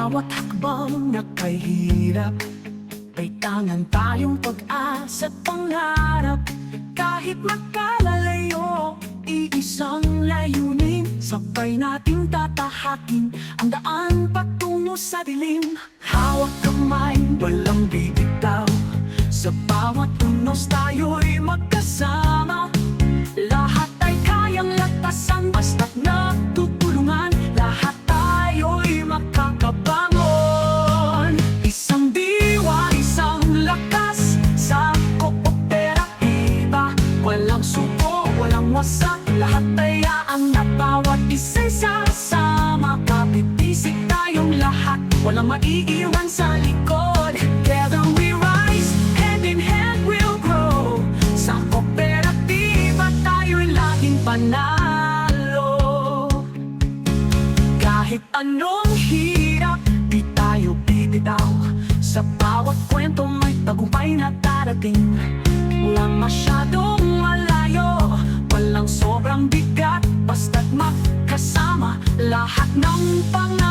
bawat hakbang na kahirap ay tangan tayong pag-asa at pangarap. Kahit magkalalayo, iisang layunin, sabay nating tatahakin ang daan patungo sa dilim. Hawak kamay, walang bibitaw, sa bawat unos tayo'y magkasama. Lahat ay kayang lagpasan, basta't nagtutulungan, lahat tayo'y makakabangon. Isang diwa, isang lakas sa kooperatiba. Walang suko, walang wasak, lahat ay aangat, bawat isa'y sasama. Kapitisig tayong lahat, walang maiiwan sa likod. Together we rise, hand in hand we'll grow. Sa kooperatiba tayo'y laging panalo. Kahit anong hirap, di tayo bibitaw, sa bawat kwento may tagumpay na darating. Walang masyadong malayo, walang sobrang bigat, basta't magkasama, lahat ng pangarap